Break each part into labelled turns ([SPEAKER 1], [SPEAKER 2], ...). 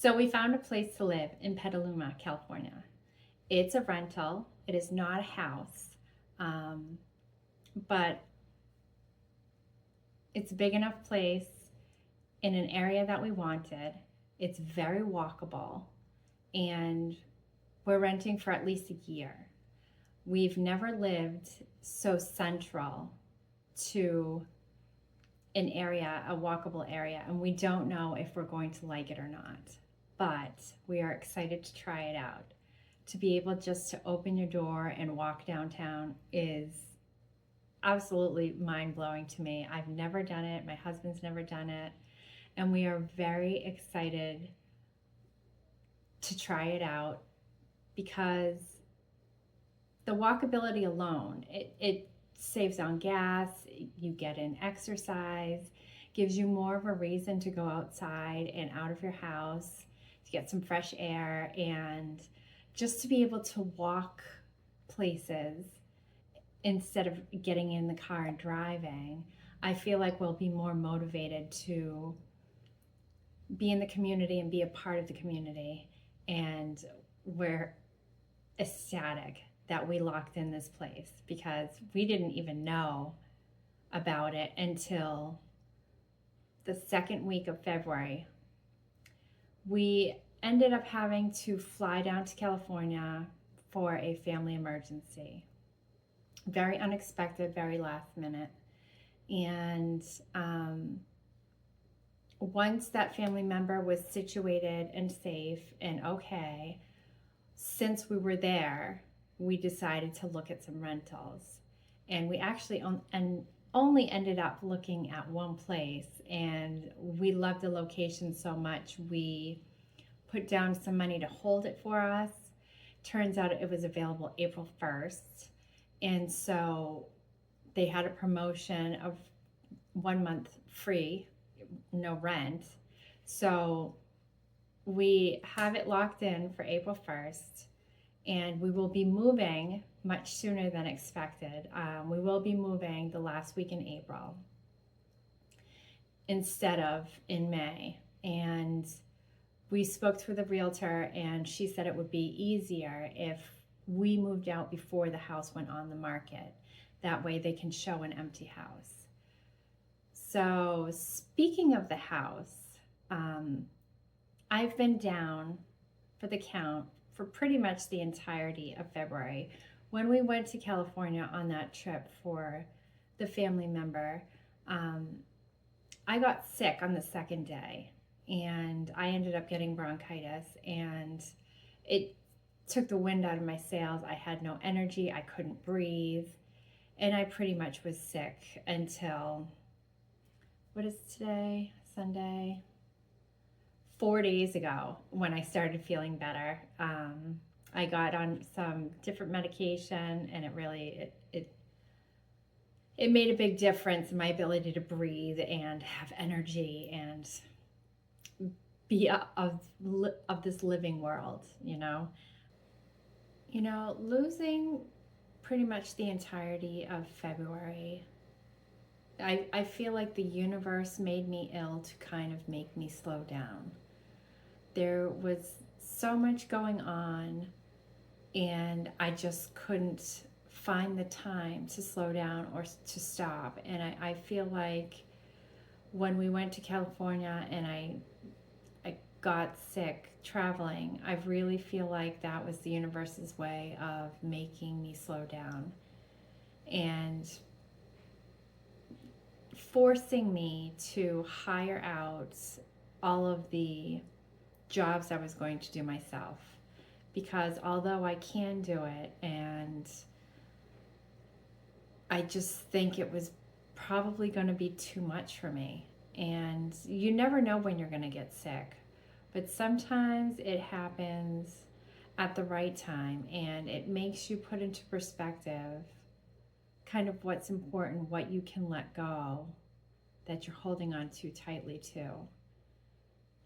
[SPEAKER 1] So we found a place to live in Petaluma, California. It's a rental. It is not a house, um, but it's a big enough place in an area that we wanted. It's very walkable, and we're renting for at least a year. We've never lived so central to an area, a walkable area, and we don't know if we're going to like it or not. But we are excited to try it out. To be able just to open your door and walk downtown is absolutely mind blowing to me. I've never done it, my husband's never done it, and we are very excited to try it out because the walkability alone, it saves on gas, you get in exercise, gives you more of a reason to go outside and out of your house to get some fresh air and just to be able to walk places instead of getting in the car and driving. I feel like we'll be more motivated to be in the community and be a part of the community. And we're ecstatic that we locked in this place because we didn't even know about it until the second week of February. We ended up having to fly down to California for a family emergency. Very unexpected, very last minute. And once that family member was situated and safe and okay, since we were there, we decided to look at some rentals. And we actually only ended up looking at one place, and we loved the location so much we put down some money to hold it for us. Turns out it was available April 1st, and so they had a promotion of 1 month free, no rent. So we have it locked in for April 1st, and we will be moving much sooner than expected. We will be moving the last week in April instead of in May. And we spoke to the realtor, and she said it would be easier if we moved out before the house went on the market. That way they can show an empty house. So speaking of the house, I've been down for the count for pretty much the entirety of February. When we went to California on that trip for the family member, I got sick on the second day, and I ended up getting bronchitis, and it took the wind out of my sails. I had no energy, I couldn't breathe, and I pretty much was sick until, what is today? Sunday? 4 days ago when I started feeling better. I got on some different medication, and it really, it made a big difference in my ability to breathe and have energy and be of this living world, you know. Losing pretty much the entirety of February, I feel like the universe made me ill to kind of make me slow down. There was so much going on, and I just couldn't find the time to slow down or to stop. And I feel like when we went to California and I got sick traveling, I really feel like that was the universe's way of making me slow down and forcing me to hire out all of the jobs I was going to do myself. Because although I can do it, and I just think it was probably going to be too much for me. And you never know when you're going to get sick, but sometimes it happens at the right time, and it makes you put into perspective kind of what's important, what you can let go that you're holding on too tightly to,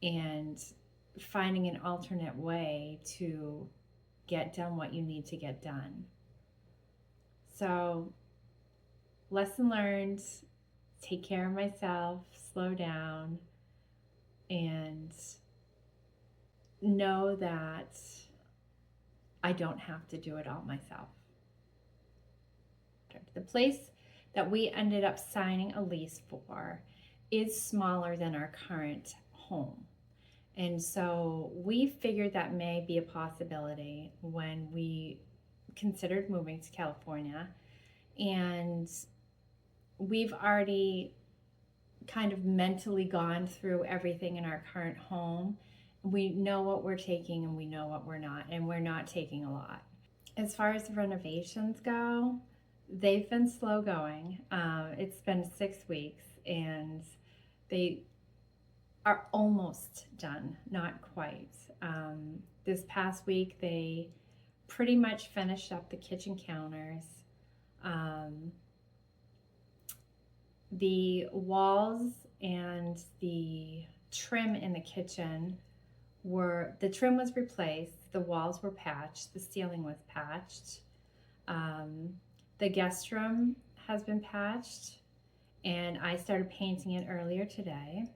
[SPEAKER 1] and finding an alternate way to get done what you need to get done. So, lesson learned, take care of myself, slow down, and know that I don't have to do it all myself. The place that we ended up signing a lease for is smaller than our current home. And so we figured that may be a possibility when we considered moving to California. And we've already kind of mentally gone through everything in our current home. We know what we're taking and we know what we're not, and we're not taking a lot. As far as the renovations go, they've been slow going. It's been 6 weeks and they are almost done, not quite. This past week, they pretty much finished up the kitchen counters. The walls and the trim in the kitchen the trim was replaced, the walls were patched, the ceiling was patched. The guest room has been patched, and I started painting it earlier today.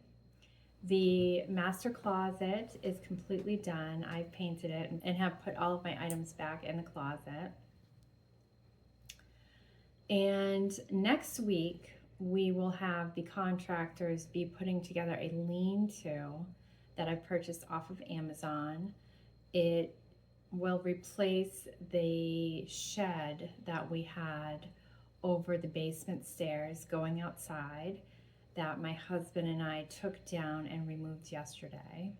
[SPEAKER 1] The master closet is completely done. I've painted it and have put all of my items back in the closet. And next week, we will have the contractors be putting together a lean-to that I purchased off of Amazon. It will replace the shed that we had over the basement stairs going outside that my husband and I took down and removed yesterday.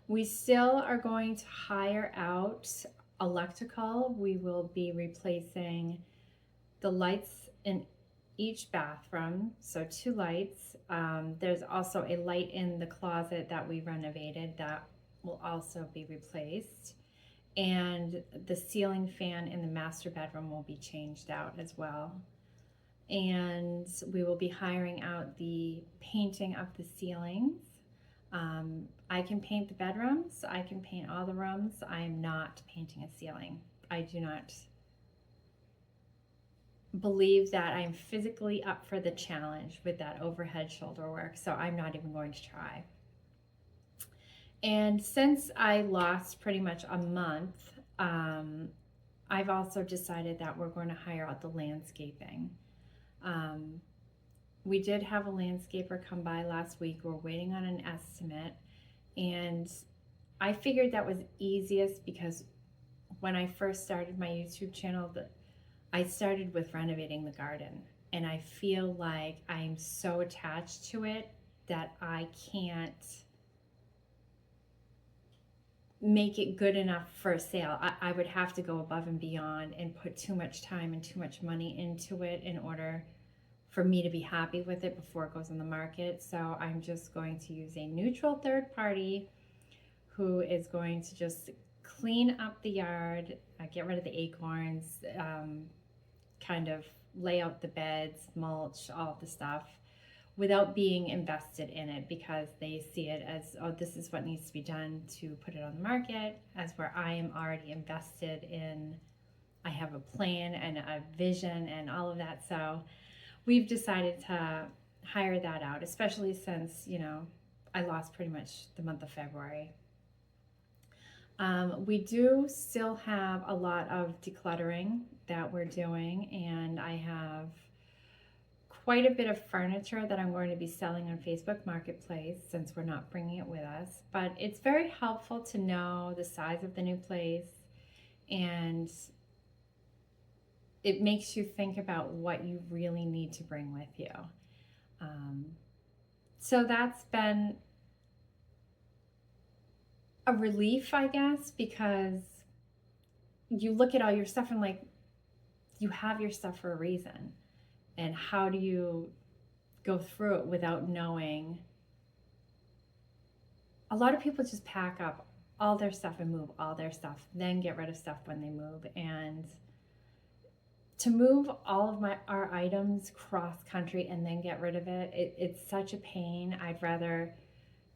[SPEAKER 1] We still are going to hire out electrical. We will be replacing the lights in each bathroom, so 2 lights. There's also a light in the closet that we renovated that will also be replaced. And the ceiling fan in the master bedroom will be changed out as well. And we will be hiring out the painting of the ceilings. I can paint the bedrooms, I can paint all the rooms. I am not painting a ceiling. I do not believe that I'm physically up for the challenge with that overhead shoulder work, so I'm not even going to try. And since I lost pretty much a month, I've also decided that we're going to hire out the landscaping. We did have a landscaper come by last week. We're waiting on an estimate, and I figured that was easiest because when I first started my YouTube channel, I started with renovating the garden, and I feel like I'm so attached to it that I can't make it good enough for a sale. I would have to go above and beyond and put too much time and too much money into it in order for me to be happy with it before it goes on the market. So I'm just going to use a neutral third party who is going to just clean up the yard, get rid of the acorns, kind of lay out the beds, mulch, all of the stuff, without being invested in it, because they see it as, oh, this is what needs to be done to put it on the market, as where I am already invested in, I have a plan and a vision and all of that. So we've decided to hire that out, especially since, you know, I lost pretty much the month of February. We do still have a lot of decluttering that we're doing, and I have quite a bit of furniture that I'm going to be selling on Facebook Marketplace since we're not bringing it with us. But it's very helpful to know the size of the new place, and it makes you think about what you really need to bring with you. So that's been a relief, I guess, because you look at all your stuff and like, you have your stuff for a reason. And how do you go through it without knowing? A lot of people just pack up all their stuff and move all their stuff, then get rid of stuff when they move. And to move all of our items cross country and then get rid of it, it's such a pain. I'd rather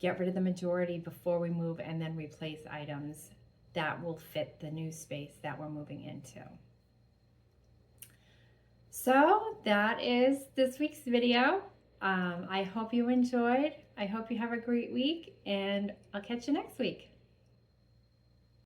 [SPEAKER 1] get rid of the majority before we move and then replace items that will fit the new space that we're moving into. So that is this week's video. I hope you enjoyed. I hope you have a great week, and I'll catch you next week.